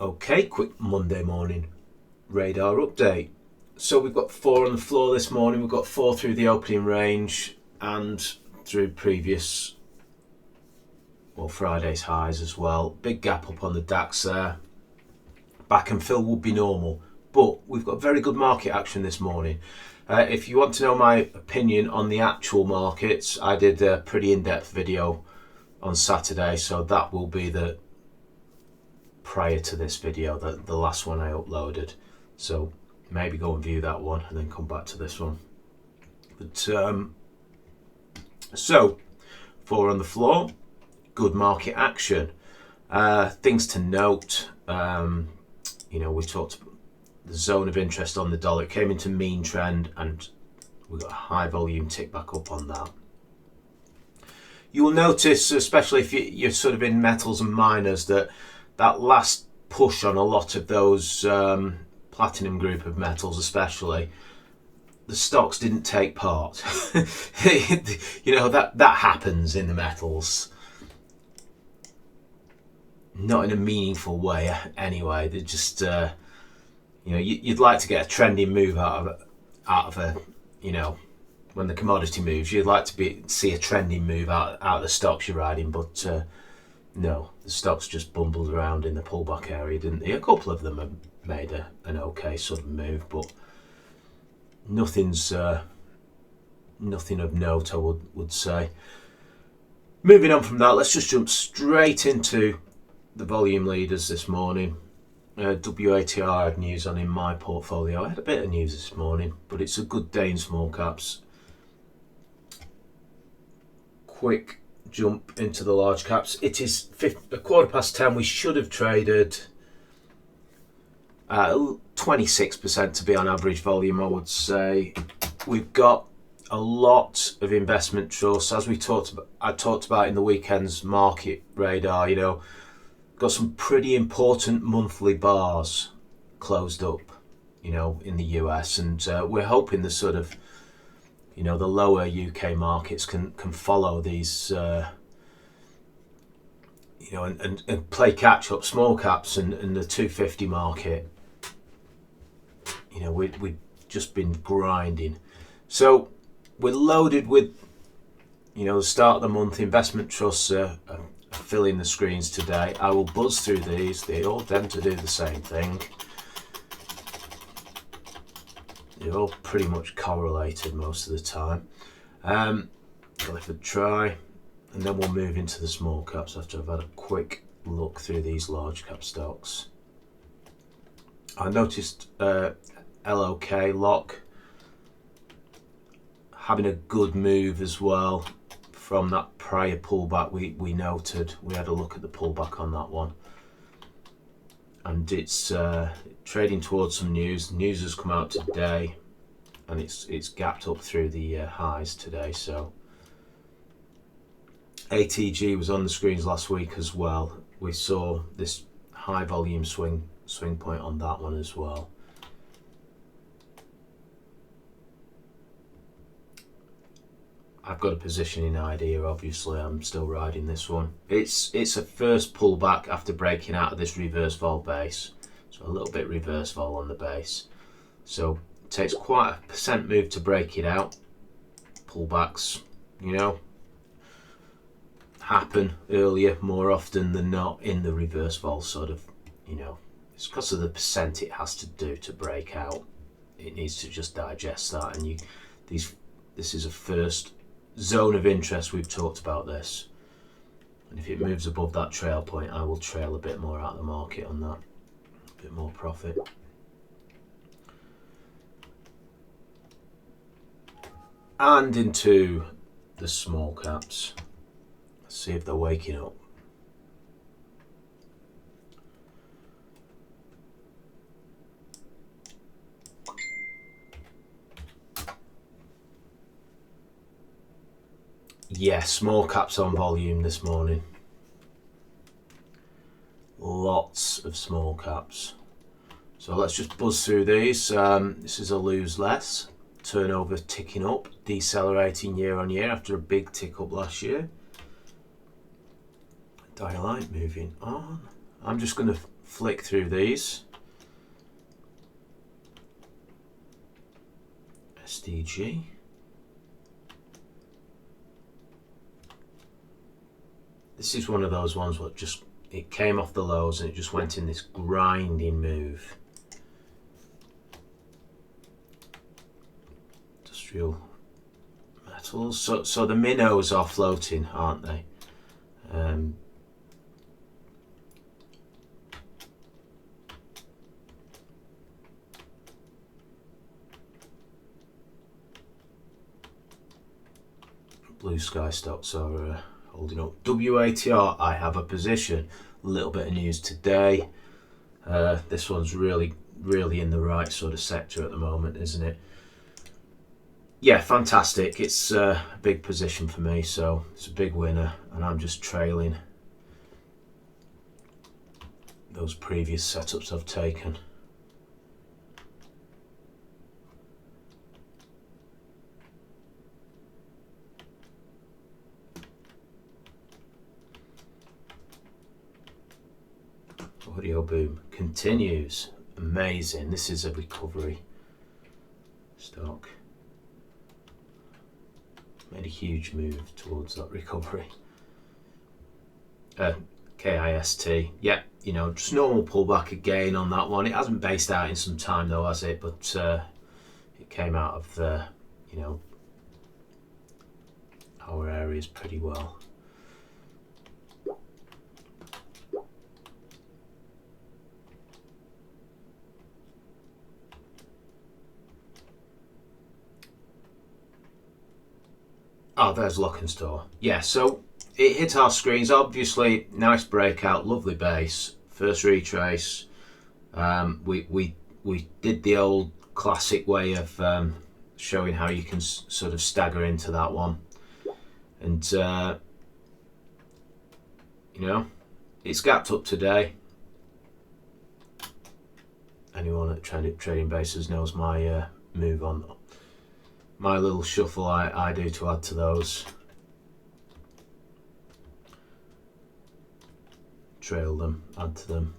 Okay, quick Monday morning radar update. So we've got 4 on the floor this morning. We've got 4 through the opening range and through previous, Friday's highs as well. Big gap up on the DAX there. Back and fill would be normal, but we've got very good market action this morning. If you want to know my opinion on the actual markets, I did a pretty in-depth video on Saturday, so that will be the prior to this video, the last one I uploaded. So maybe go and view that one and then come back to this one. But so 4 on the floor, good market action. Things to note, we talked about the zone of interest on the dollar. It came into mean trend and we got a high volume tick back up on that. You will notice, especially if you're sort of in metals and miners, that last push on a lot of those platinum group of metals especially, the stocks didn't take part. That happens in the metals. Not in a meaningful way anyway. They just, you'd like to get a trending move out of a, when the commodity moves, you'd like to see a trending move out of the stocks you're riding, but no, the stocks just bumbled around in the pullback area, didn't they? A couple of them have made an okay sort of move, but nothing of note, I would say. Moving on from that, let's just jump straight into the volume leaders this morning. WATR had news on in my portfolio. I had a bit of news this morning, but it's a good day in small caps. Quick jump into the large caps. It is 10:15. We should have traded 26% to be on average volume, I would say. We've got a lot of investment trusts, as I talked about in the weekend's market radar. Got some pretty important monthly bars closed up, in the US, and we're hoping the sort of, the lower UK markets can follow these, and play catch up. Small caps and the 250 market, we've just been grinding. So we're loaded with, the start of the month investment trusts are filling the screens today. I will buzz through these. They all tend to do the same thing. They're all pretty much correlated most of the time. Clifford try, and then we'll move into the small caps after I've had a quick look through these large cap stocks. I noticed LOK Lock having a good move as well from that prior pullback we noted. We had a look at the pullback on that one, and it's trading towards some news. News has come out today, and it's gapped up through the highs today. So ATG was on the screens last week as well. We saw this high volume swing point on that one as well. I've got a positioning idea, obviously. I'm still riding this one. It's a first pullback after breaking out of this reverse vol base. So a little bit reverse vol on the base. So it takes quite a percent move to break it out. Pullbacks, happen earlier more often than not in the reverse vol sort of, it's because of the percent it has to do to break out. It needs to just digest that, and this is a first zone of interest. We've talked about this, and if it moves above that trail point, I will trail a bit more out of the market on that, a bit more profit. And into the small caps. Let's see if they're waking up. Yeah, small caps on volume this morning. Lots of small caps. So let's just buzz through these. This is a lose less. Turnover ticking up, decelerating year on year after a big tick up last year. Dial light moving on. I'm just going to flick through these. SDG. This is one of those ones what just, it came off the lows and it just went in this grinding move. Industrial metals. So the minnows are floating, aren't they? Blue sky stocks are holding up. WATR, I have a position. A little bit of news today. This one's really in the right sort of sector at the moment, isn't it? Yeah, fantastic. It's a big position for me, so it's a big winner, and I'm just trailing those previous setups I've taken. Audio boom continues. Amazing. This is a recovery stock. Made a huge move towards that recovery. KIST. Yeah, you know, just normal pullback again on that one. It hasn't based out in some time though, has it? But it came out of the, you know, our areas pretty well. Oh, there's Lock and Store. Yeah, so it hit our screens. Obviously, nice breakout, lovely base, first retrace. We did the old classic way of showing how you can sort of stagger into that one, and you know, it's gapped up today. Anyone at Trading Bases knows my move on. My little shuffle I do to add to those. Trail them, add to them.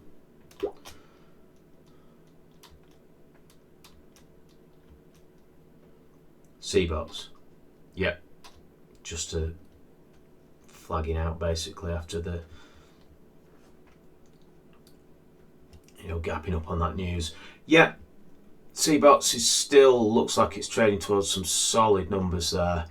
C-box. Yep. Just a flagging out basically after the, you know, gapping up on that news. Yeah. C-box is still looks like it's trading towards some solid numbers there.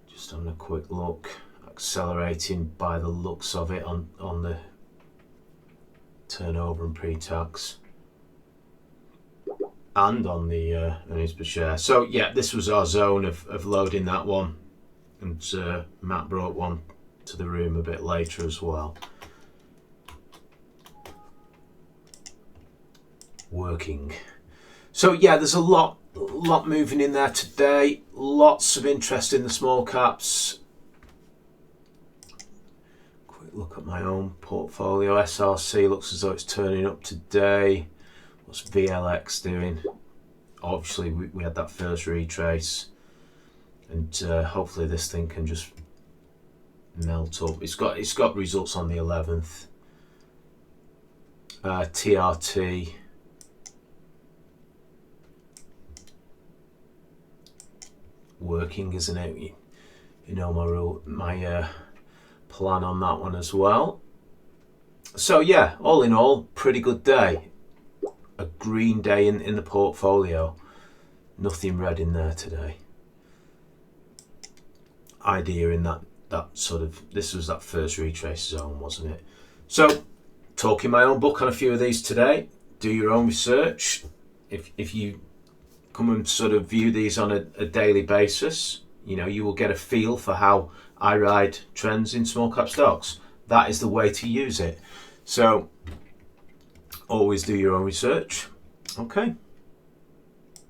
Just having a quick look, accelerating by the looks of it on the turnover and pre-tax, and on the earnings per share. So yeah, this was our zone of loading that one, and Matt brought one to the room a bit later as well. Working. So yeah, there's a lot moving in there today. Lots of interest in the small caps. Quick look at my own portfolio. SRC looks as though it's turning up today. What's VLX doing? Obviously we had that first retrace, and hopefully this thing can just melt up. It's got results on the 11th. TRT. Working, isn't it? You know my plan on that one as well. So yeah, all in all, pretty good day. A green day in the portfolio. Nothing red in there today. Idea in that sort of, this was that first retrace zone, wasn't it? So talking my own book on a few of these today. Do your own research. If you come and sort of view these on a daily basis, you know, you will get a feel for how I ride trends in small cap stocks. That is the way to use it. So always do your own research. Okay.